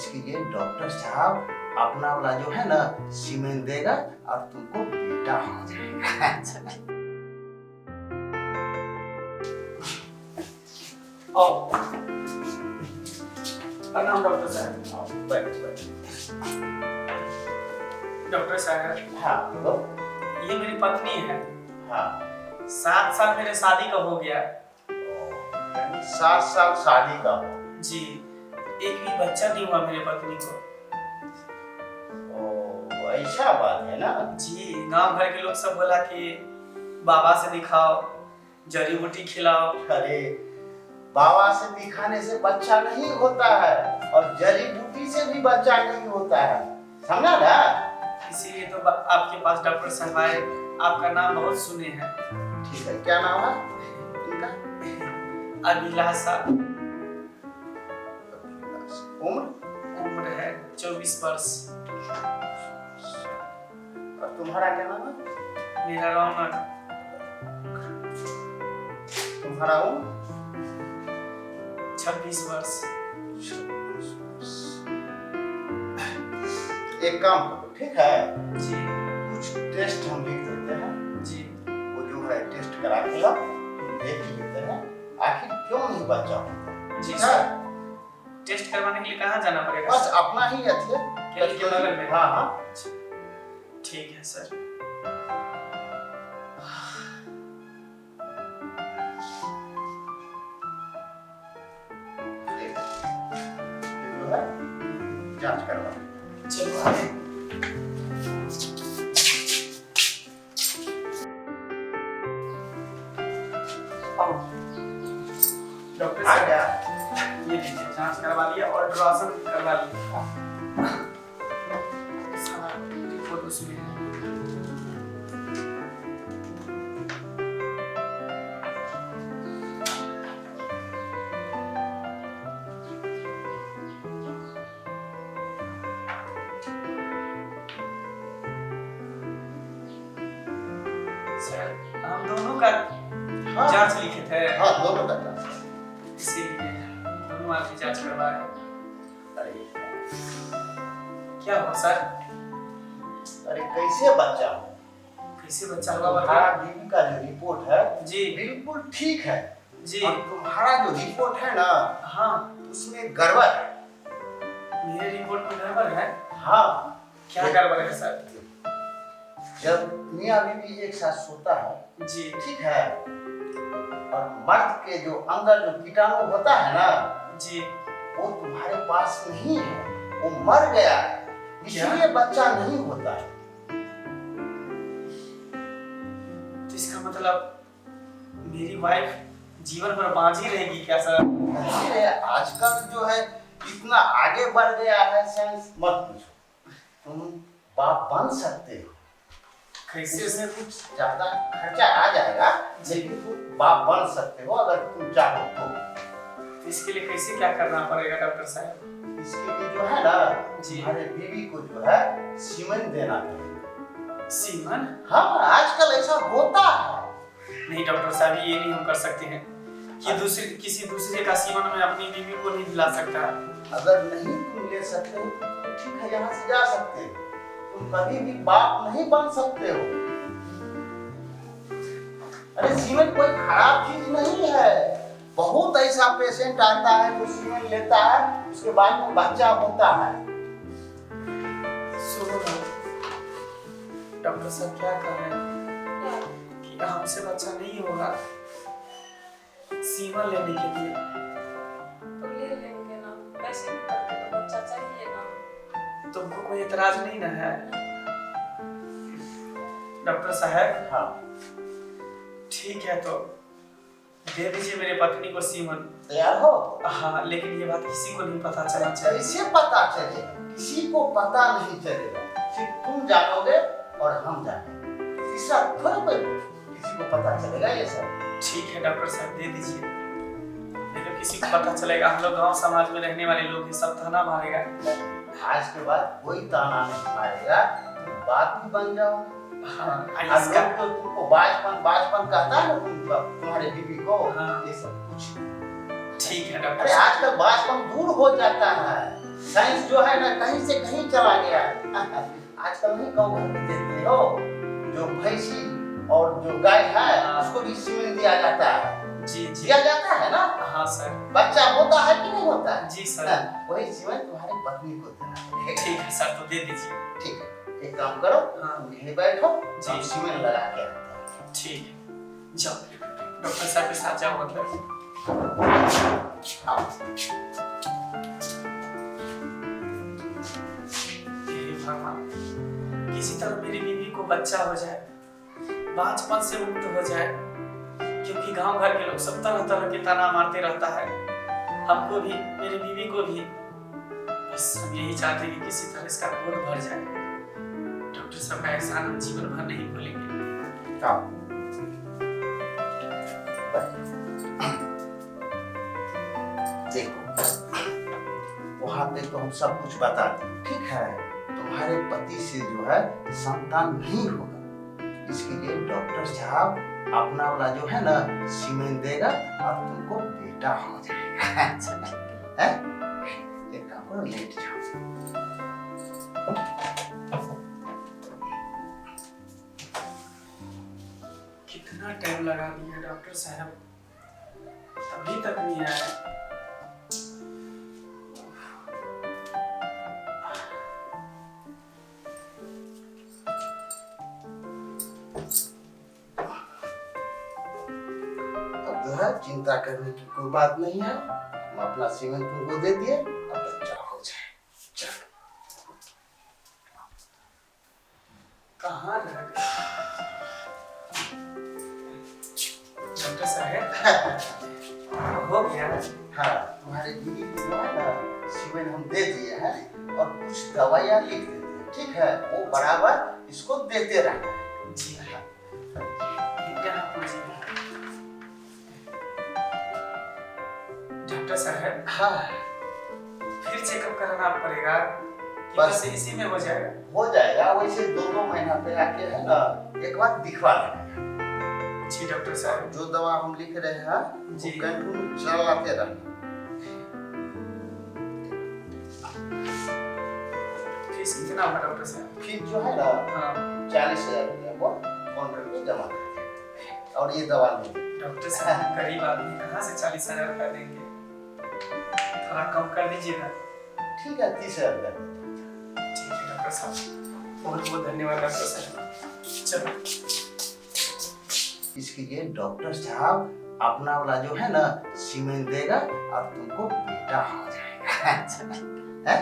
इसके लिए डॉक्टर साहब अपना वाला जो है ना सीमेंट देगा और तुमको बेटा हो जाएगा। प्रणाम डॉक्टर साहब। बैठ बैठ। डॉक्टर साहब, हाँ बोलो। ये मेरी पत्नी है। हाँ 7 साल मेरे शादी का हो गया। यानी 7 साल शादी का हो। जी, एक भी बच्चा नहीं हुआ मेरे पत्नी को। ओ ऐसा बात है ना। जी, गांव भर के लोग सब बोला कि बाबा से दिखाओ, जड़ी बूटी खिलाओ। अरे बाबा से दिखाने से बच्चा नहीं होता है और जड़ी बूटी से भी बच्चा नहीं होता है, समझा ना। इसीलिए तो आपके पास डॉक्टर साहब आए। आपका नाम बहुत सुने हैं। ठीक है, क्या नाम है इनका? अभिलाषा। उम्र है 24 वर्ष। और तुम्हारा क्या नाम है? मेरा रौनक। तुम्हारा उम्र? 26 वर्ष। एक काम करो, ठीक है, जी कुछ टेस्ट हम लिख देते हैं। जी, वो जो है टेस्ट करा के लो, देख लेते हैं आखिर क्यों नहीं बच्चा होता। जी ठीक सर। है? टेस्ट करवाने के लिए कहाँ जाना पड़ेगा? बस अपना ही अथी है, क्लिनिक के बगल में। हाँ हाँ ठीक है सर। ये जो है जांच करवा। चलो आगे। आओ। डॉक्टर आ साहब, गया। ये लीजिए, जांच करवा लिया और अल्ट्रासाउंड करवा लिया। सारा रिपोर्ट उसमें है। सर, हम दोनों का हाँ जांच लिखे थे, हाँ दोनों का जांच। इसीलिए दोनों आपकी जांच करवाए। अरे क्या हुआ सर? अरे कैसे बच्चा हो? कैसे बच्चा हुआ तुम्हारा बताओ? बीवी का जो रिपोर्ट है जी बिल्कुल ठीक है जी। और तुम्हारा जो रिपोर्ट है ना हाँ, उसमें गड़बड़ है। मेरे रिपोर्ट में गड़बड़ है। हाँ क्या गड़बड़ है सर? जब मियाँ बीवी एक साथ सोता है, जी ठीक है, और मर्द के जो अंदर जो कीटाणु होता है ना जी। वो तुम्हारे पास नहीं है, वो मर गया है, इसलिए बच्चा नहीं होता है। तो इसका मतलब मेरी वाइफ जीवन भर बांझी रहेगी क्या सर? अरे आजकल जो है इतना आगे बढ़ गया है साइंस, मत पूछो। तुम बाप बन सकते हो, कैसे? इसमें कुछ ज्यादा खर्चा आ जाएगा लेकिन तुम बाप बन सकते हो अगर तुम चाहो तो। तो इसके लिए कैसे क्या करना पड़ेगा डॉक्टर साहब? इसके लिए जो है ना जी। तुम्हारे बीवी को जो है सीमेंट देना पड़ेगा। सीमन? हाँ आजकल ऐसा होता है। नहीं डॉक्टर साहब, ये नहीं हम कर सकते हैं कि किसी दूसरे का सीमन मैं अपनी बीवी को नहीं दिला सकता। अगर नहीं तुम ले सकते हो तो ठीक है, यहाँ से जा सकते हो, तुम कभी भी बाप नहीं बन सकते हो। अरे सीमेंट कोई खराब चीज नहीं है, बहुत ऐसा पेशेंट आता है वो सीमेंट लेता है उसके बाद में बच्चा होता है। सुनो ना डॉक्टर साहब, क्या कर रहे हैं कि हमसे बच्चा नहीं होगा सीमन लेने के लिए। तो ले लेंगे ना, वैसे भी करके तो बच्चा चाहिए ना। तुमको कोई एतराज नहीं ना है डॉक्टर साहब? हाँ ठीक है, तो दे दीजिए मेरे पत्नी को सीमन। तैयार हो? हाँ, लेकिन ये बात किसी को नहीं पता चलना चाहिए। कैसे पता चलेगा? किसी को पता नहीं चलेगा, सिर्फ तुम जानोगे और हम जानेंगे, तीसरा थोड़ा कोई किसी को पता चलेगा ये सब। ठीक है डॉक्टर साहब, दे दीजिए। नहीं तो किसी को पता चलेगा, हम लोग गांव समाज में रहने वाले लोग हैं, सब ताना मारेगा। आज के बाद कोई ताना नहीं मारेगा, तुम बात भी बन जाओ। हाँ, आज इसका लोग तो तुमको बाजपन कहता है ना तुम्हारे बीवी को। हाँ। ये सब कुछ ठीक है डॉक्टर अरे साहब। आजकल बाजपन दूर हो जाता है, साइंस जो है ना कहीं से कहीं चला गया है। आजकल नहीं गाँव घर में देखते हो, जो भैंसी और जो गाय है उसको भी सीमेंट दिया जाता है। जी जी दिया जाता है ना, हाँ सर। बच्चा होता है कि नहीं होता है? जी सर। वही सीमेंट तुम्हारे पत्नी को देना है। ठीक है सर, तो दे दीजिए। ठीक है, एक काम करो, हाँ। तुम यहीं बैठो, जी। हम सीमेंट लगा के आते हैं। ठीक है, जाओ डॉक्टर साहब के साथ जाओ। मतलब आओ। हे भगवान, किसी तरह मेरी बीवी को बच्चा हो जाए, बांझपन से मुक्त हो जाए, क्योंकि गांव घर के लोग सब तरह तरह के ताना मारते रहता है, हमको भी मेरी बीवी को भी। बस हम यही चाहते हैं कि किसी तरह इसका गोद भर जाए। डॉक्टर साहब का एहसान हम जीवन भर नहीं भूलेंगे। आओ। देखो, वहां पे तो हम सब कुछ बता दें, ठीक है? तुम्हारे पति से जो है संतान नहीं होगा, इसके लिए डॉक्टर साहब अपना वाला जो है ना सीमेंट देगा और तुमको बेटा हो जाएगा। है? एक काम करो, लेट जाओ। कितना टाइम लगा दिया डॉक्टर साहब, अभी तक नहीं आया। अब जो है चिंता करने की कोई बात नहीं है, हम अपना सीमेंट तुमको दे दिए, अब बच्चा हो जाए। चलो। कहाँ रह गए डॉक्टर साहब? हो गया। हाँ, तुम्हारे बीवी को जो है ना सीमेंट हम दे दिए हैं और कुछ दवाइयाँ लिख देते हैं, ठीक है? वो बराबर इसको देते रहना है। जी हाँ, यहाँ पूछिए। डॉक्टर साहब, हाँ, फिर चेकअप कराना पड़ेगा कि बस। बस इसी में हो जाएगा? हो जाएगा। वैसे 2-2 महीना पे आके है ना एक बार दिखवा लेना। जी डॉक्टर साहब। जो दवा हम लिख रहे हैं जी। वो कंटिन्यू चलाते रहना। फीस कितना होगा डॉक्टर साहब? फिर जो है ना हाँ 40,000 रुपया को काउंटर पे जमा कर दें। और ये दवा ले डॉक्टर साहब, गरीब आदमी कहाँ से 40,000 रुपया देंगे? थोड़ा कम कर दीजिएगा। ठीक है, 30,000 रुपया दे। ठीक है डॉक्टर साहब, बहुत बहुत धन्यवाद डॉक्टर साहब। चलो। इसके लिए डॉक्टर साहब अपना वाला जो है ना सीमेंट देगा और तुमको बेटा हो जाएगा। है?